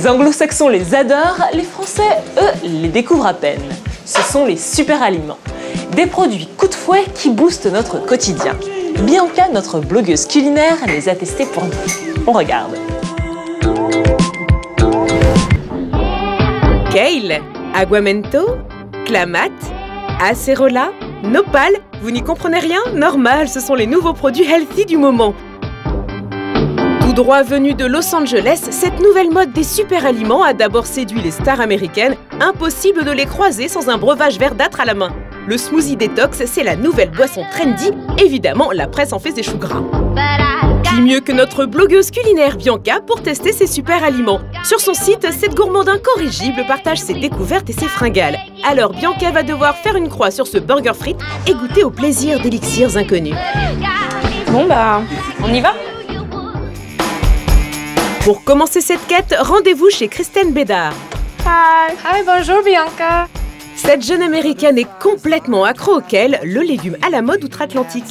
anglo-saxons les adorent, les Français, eux, les découvrent à peine. Ce sont les super aliments. Des produits coup de fouet qui boostent notre quotidien. Bianca, notre blogueuse culinaire, les a testés pour nous. On regarde. Kale, aguamento, clamato, acerola, nopal, vous n'y comprenez rien? Normal, ce sont les nouveaux produits healthy du moment. Tout droit venu de Los Angeles, cette nouvelle mode des super aliments a d'abord séduit les stars américaines. Impossible de les croiser sans un breuvage verdâtre à la main. Le smoothie détox, c'est la nouvelle boisson trendy. Évidemment, la presse en fait ses choux gras. Qui mieux que notre blogueuse culinaire Bianca pour tester ces super aliments? Sur son site, cette gourmande incorrigible partage ses découvertes et ses fringales. Alors Bianca va devoir faire une croix sur ce burger frites et goûter au plaisir d'élixirs inconnus. Bon bah, on y va? Pour commencer cette quête, rendez-vous chez Kristen Bédard. Hi, bonjour Bianca. Cette jeune américaine est complètement accro au kale, le légume à la mode outre-Atlantique.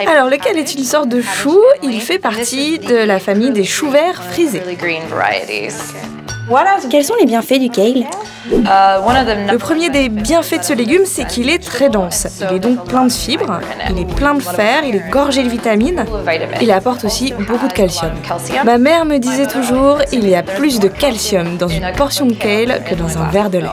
Alors, le kale est une sorte de chou. Il fait partie de la famille des choux verts frisés. Quels sont les bienfaits du kale? Le premier des bienfaits de ce légume, c'est qu'il est très dense. Il est donc plein de fibres, il est plein de fer, il est gorgé de vitamines. Il apporte aussi beaucoup de calcium. Ma mère me disait toujours, il y a plus de calcium dans une portion de kale que dans un verre de lait.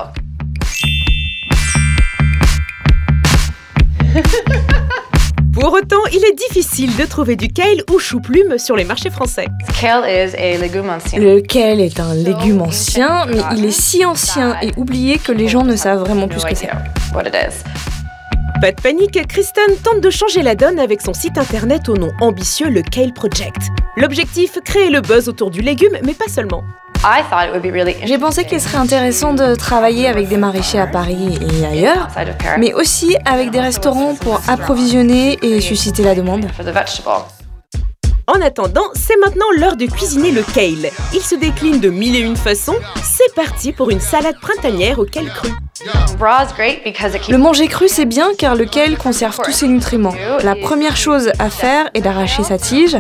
Pour autant, il est difficile de trouver du kale ou chou-plume sur les marchés français. Le kale est un légume ancien, mais il est si ancien et oublié que les gens ne savent vraiment plus ce que c'est. Pas de panique, Kristen tente de changer la donne avec son site internet au nom ambitieux, le Kale Project. L'objectif, créer le buzz autour du légume, mais pas seulement. J'ai pensé qu'il serait intéressant de travailler avec des maraîchers à Paris et ailleurs, mais aussi avec des restaurants pour approvisionner et susciter la demande. En attendant, c'est maintenant l'heure de cuisiner le kale. Il se décline de 1001 façons. C'est parti pour une salade printanière au kale cru. Le manger cru, c'est bien car le kale conserve tous ses nutriments. La première chose à faire est d'arracher sa tige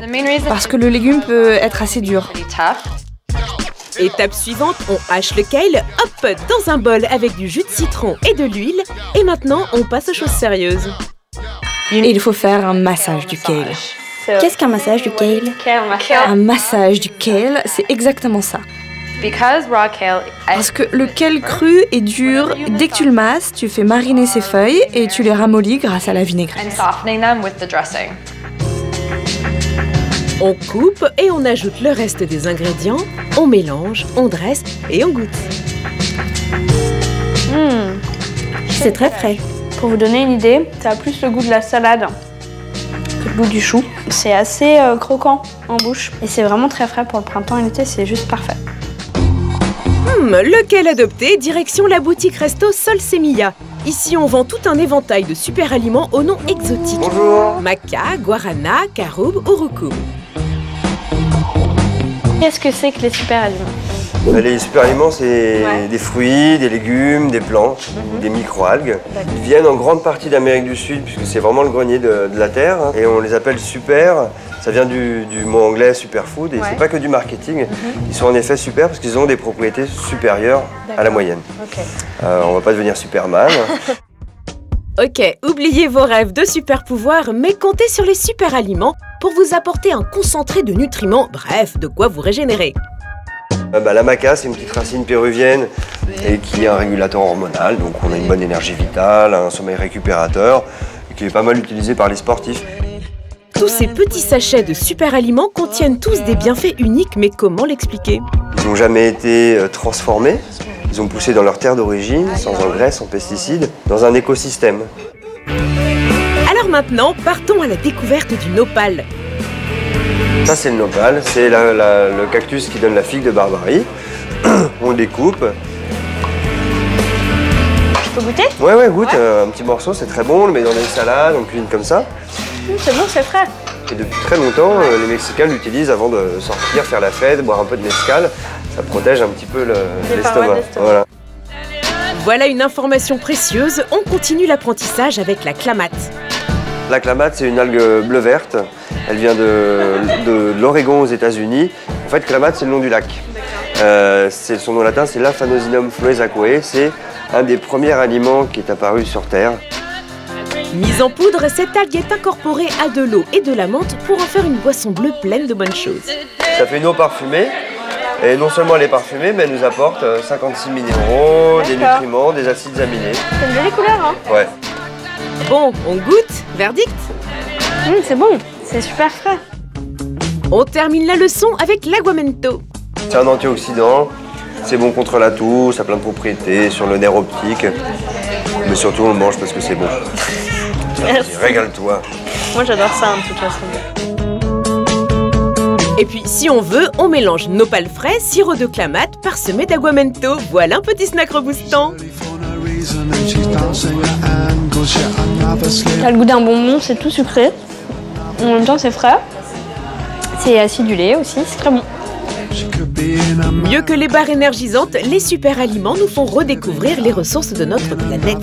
parce que le légume peut être assez dur. Étape suivante, on hache le kale, hop, dans un bol avec du jus de citron et de l'huile. Et maintenant, on passe aux choses sérieuses. Et il faut faire un massage du kale. Qu'est-ce qu'un massage du kale? Un massage du kale, c'est exactement ça. Parce que le kale cru est dur, dès que tu le masses, tu fais mariner ses feuilles et tu les ramollis grâce à la vinaigrette. On coupe et on ajoute le reste des ingrédients, on mélange, on dresse et on goûte. C'est très frais. Pour vous donner une idée, ça a plus le goût de la salade que le goût du chou. C'est assez croquant en bouche et c'est vraiment très frais pour le printemps et l'été, c'est juste parfait. Le kale adopté, direction la boutique resto Sol Semilla. Ici, on vend tout un éventail de super aliments aux noms exotiques. Bonjour. Maca, guarana, caroube, urucum. Qu'est-ce que c'est que les super aliments? Les super aliments, c'est des fruits, des légumes, des plantes, des micro-algues. Ils viennent en grande partie d'Amérique du Sud, puisque c'est vraiment le grenier de la terre. Et on les appelle super. Ça vient du mot anglais superfood. Et c'est pas que du marketing. Ils sont en effet super parce qu'ils ont des propriétés supérieures à la moyenne. On va pas devenir Superman. Ok, oubliez vos rêves de super pouvoirs, mais comptez sur les super aliments pour vous apporter un concentré de nutriments, bref, de quoi vous régénérer. La maca, c'est une petite racine péruvienne et qui est un régulateur hormonal, donc on a une bonne énergie vitale, un sommeil récupérateur, et qui est pas mal utilisé par les sportifs. Tous ces petits sachets de super aliments contiennent tous des bienfaits uniques, mais comment l'expliquer? Ils n'ont jamais été transformés, ils ont poussé dans leur terre d'origine, sans engrais, sans pesticides, dans un écosystème. Alors maintenant, partons à la découverte du nopal. Ça c'est le nopal, c'est le cactus qui donne la figue de Barbarie. On le découpe. Je peux goûter? Ouais, goûte, un petit morceau, c'est très bon, on le met dans des salades, on cuisine comme ça. C'est bon, c'est frais. Et depuis très longtemps, les Mexicains l'utilisent avant de sortir, faire la fête, boire un peu de mezcal. Ça protège un petit peu l'estomac. Voilà une information précieuse, on continue l'apprentissage avec la clamato. La clamato, c'est une algue bleu-verte. Elle vient de l'Oregon aux États-Unis En fait, Clamat, c'est le nom du lac. Son nom latin, c'est l'Aphanosinum floes aquae. C'est un des premiers aliments qui est apparu sur Terre. Mise en poudre, cette algue est incorporée à de l'eau et de la menthe pour en faire une boisson bleue pleine de bonnes choses. Ça fait une eau parfumée. Et non seulement elle est parfumée, mais elle nous apporte 56 minéraux, des nutriments, des acides aminés. C'est une jolie couleur, hein? Ouais. Bon, on goûte. Verdict? C'est bon, c'est super frais. On termine la leçon avec l'aguamento. C'est un antioxydant, c'est bon contre la toux, ça a plein de propriétés sur le nerf optique. Mais surtout on le mange parce que c'est bon. Régale-toi. Moi j'adore ça de toute façon. Et puis si on veut, on mélange nopal frais, sirop de Clamat, parsemé d'aguamento. Voilà un petit snack reboostant. T'as le goût d'un bonbon, c'est tout sucré. En même temps c'est frais. C'est acidulé aussi, c'est très bon. Mieux que les barres énergisantes, les super aliments nous font redécouvrir les ressources de notre planète.